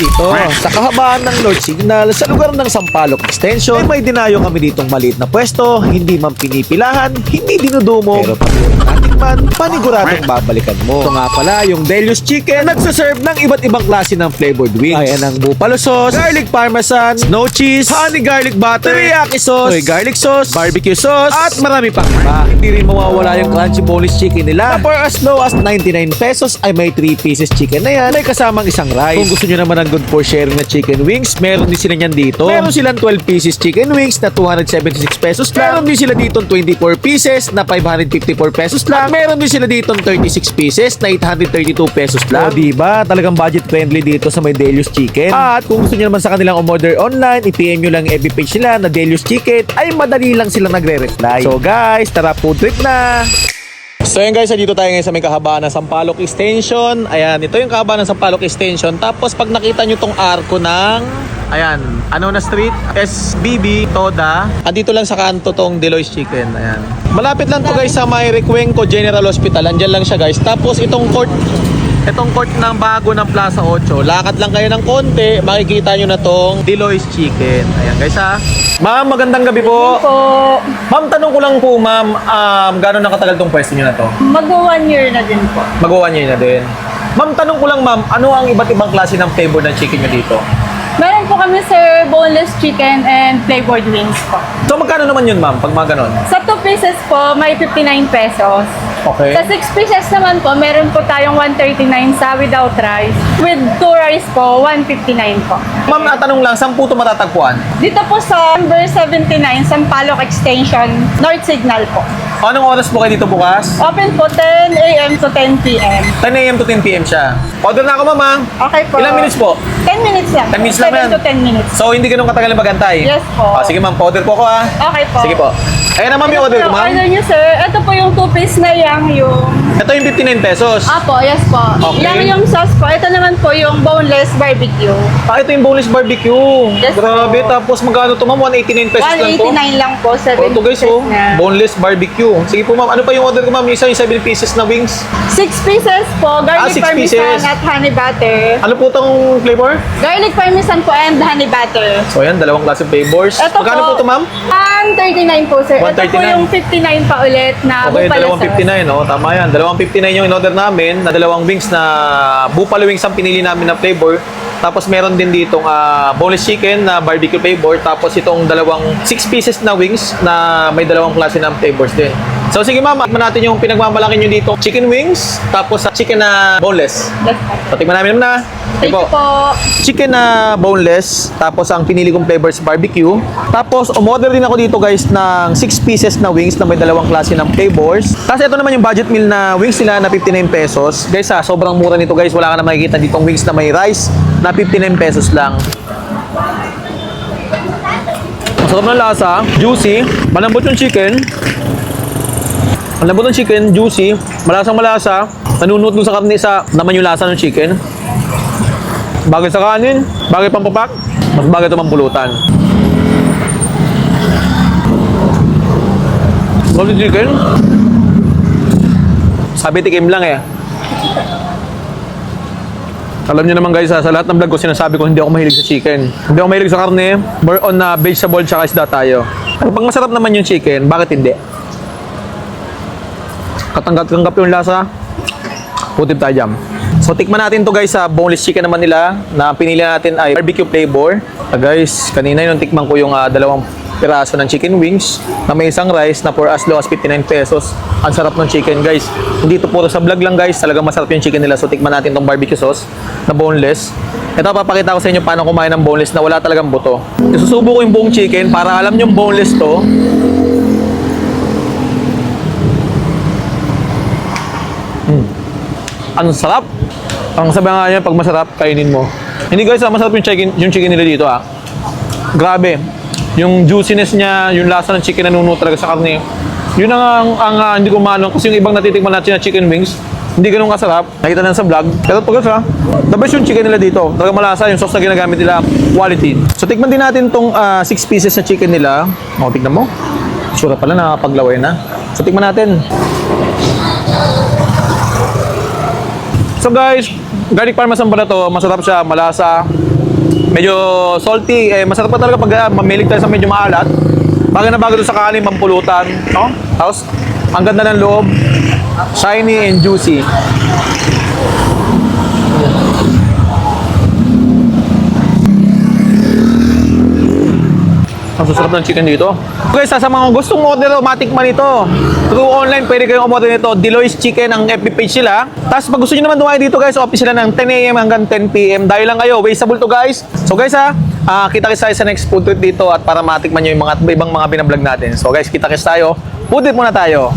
Dito, sa kahabaan ng North Signal sa lugar ng Sampaloc Extension, may dinayo kami ditong maliit na pwesto, hindi man pinipilahan, hindi dinudumo, pero pag natikman, paniguradong babalikan mo. Ito nga pala yung Delius Chicken, nagsaserve ng iba't ibang klase ng flavored wings. Ayan ang buffalo sauce, garlic parmesan, snow cheese, honey garlic butter, teriyaki sauce, soy garlic sauce, barbecue sauce, at marami pang iba. Hindi rin mawawala yung crunchy boneless chicken nila. Na for as low as 99 pesos ay may 3 pieces chicken na yan, may kasamang isang rice. Kung gusto nyo naman ng good for sharing na chicken wings, meron din sila niyan dito. Meron silang 12 pieces chicken wings na 276 pesos lang. Meron din sila dito 24 pieces na 554 pesos lang. At meron din sila dito 36 pieces na 832 pesos lang. O diba, talagang budget friendly dito sa may Delius Chicken. At kung gusto nyo naman sa kanilang umorder online, i-PM nyo lang FB page nila na Delius Chicken, ay madali lang silang nagre-reply. So guys, tara food trip na! So yun guys, dito tayo ngayon sa may kahabaan ng Sampaloc Extension. Ayan, ito yung kahabaan ng Sampaloc Extension. Tapos pag nakita nyo tong arko ng, ayan, ano na street? SBB, Toda. Andito lang sa kanto tong Delois Chicken. Ayan. Malapit lang to guys sa may Recuenco General Hospital. Andyan lang siya guys. Tapos itong court ng bago ng Plaza 8. Lakad lang kayo ng konti, makikita nyo na tong Delois Chicken. Ayan guys ha. Ma'am, magandang gabi po. Ma'am, tanong ko lang po ma'am, gano'n nakatagal tong pwesto nyo na to? Mag-1 year na din po. Mag-1 year na din. Ma'am, tanong ko lang ma'am, ano ang iba't ibang klase ng flavor ng chicken nyo dito? Meron po kami sir, boneless chicken and flavored wings po. So magkano naman yun ma'am, pag mga ganon? Sa 2 pieces po, may 59 pesos. Okay. Sa 6 pieces naman po, meron po tayong 139 sa without rice. With 2 rice po, 159 po. Ma'am, natanong lang, saan po ito matatagpuan? Dito po sa number 79, Sampaloc Extension, North Signal po. Anong oras po kayo dito bukas? Open po 10 a.m. to 10 p.m. 10 a.m. to 10 p.m. siya. Order na ako ma'am. Okay po. Ilang minutes po? 10 minutes lang. 10 minutes lang 7 to 10 minutes. So hindi ganun katagal na magantay? Yes po. Sige ma'am, order po ako ha. Okay po. Sige po. Ayan na ma'am yung order ko ma'am. Order niyo sir. Ito po yung 2 piece na yung... Ito yung 59 pesos. Apo, yes po. Okay. Yang yung sauce po. Ito naman po yung boneless barbecue. Ito yung boneless barbecue. Yes, Grabe, po. tapos magkano to ma'am? 189 pesos lang to. 189 lang po. 7 Ito guys pieces oh, na. boneless barbecue. Sige po ma'am, ano pa yung order ko ma'am? Yung isa yung 7 pieces na wings. 6 pieces po. Garlic 6 parmesan pieces. at honey butter. Ano po tong flavor? Garlic parmesan po and honey butter. So ayan, dalawang klase flavors. Ito Magkano po to ma'am? 139 po sir. Ito po 139. yung 59 pa ulit na Okay, buffalo sauce. 259, oh, tama yan. 259 yung in-order namin na dalawang wings na buffalo wings ang pinili namin na flavor. Tapos meron din ditong boneless chicken na barbecue flavor. Tapos itong dalawang 6 pieces na wings na may dalawang klase ng flavors din. So sige ma'am, tikman natin yung pinagmamalaki nyo dito. Chicken wings, tapos chicken na boneless. Yes po. So tikman namin na. Thank you po. Chicken na boneless, tapos ang pinili kong flavors barbecue. Tapos umorder din ako dito guys ng 6 pieces na wings na may dalawang klase ng flavors. Tapos ito naman yung budget meal na wings nila na 59 pesos. Guys sobrang mura nito guys. Wala ka na makikita ditong wings na may rice na 59 pesos lang. Masarap ng lasa, juicy, malambot yung chicken. Malambot ng chicken, juicy, malasang malasa. Nanunot dun sa karne sa naman yung lasa ng chicken. Bagay sa kanin, bagay pang papak, mas bagay ito mampulutan. Solid chicken. Sabi tikim lang eh. Alam niyo naman guys, sa lahat ng vlog ko sinasabi ko hindi ako mahilig sa chicken. Hindi ako mahilig sa karne, more on na vegetable tsaka isda tayo. Pero pag masarap naman yung chicken, bakit hindi? Katanggap yung lasa, putip tayo dyan. So tikman natin to guys sa boneless chicken naman nila na pinili natin ay barbecue flavor. Guys, kanina yung tikman ko yung dalawang piraso ng chicken wings na may isang rice na for as low as 59 pesos. Ang sarap ng chicken guys. Hindi ito puro sa vlog lang guys, talagang masarap yung chicken nila. So tikman natin tong barbecue sauce na boneless. Ito papakita ko sa inyo paano kumain ng boneless na wala talagang buto. Isusubo ko yung buong chicken para alam nyo yung boneless to. Ang sarap. Ang sabi nga niya, pag masarap, kainin mo. Hindi guys, masarap yung chicken nila dito Grabe. Yung juiciness niya, yung lasa ng chicken nanuno talaga sa karne. Yun ang hindi ko maano. Kasi yung ibang natitikman natin na chicken wings, hindi ganun kasarap. Nakita na sa vlog. Pero pag the best yung chicken nila dito. Talaga malasa, yung sauce na ginagamit nila, quality. So tikman din natin tong 6 pieces na chicken nila. Tignan mo. Sura pala, nakapaglaway na. So tikman natin. So guys, garlic parmesan pala to, masarap siya, malasa. Medyo salty, masarap pa talaga pag mamilig tayo sa medyo maalat. Bagay na bagay doon sa kanin, pampulutan, no? Tapos, ang ganda ng loob, shiny and juicy. Ang susarap ng chicken dito. Okay, sa mga gustong order o matikman ito, through online, pwede kayong umorder nito. Deloy's Chicken ang FB page sila. Tapos pag gusto nyo naman dumayo dito guys, office sila ng 10 AM hanggang 10 PM. Dahil lang kayo, wasteable to guys. So guys kita-kits tayo sa next food trip dito at para matikman nyo yung mga ibang mga binablog natin. So guys, kita-kits tayo. Food trip muna tayo.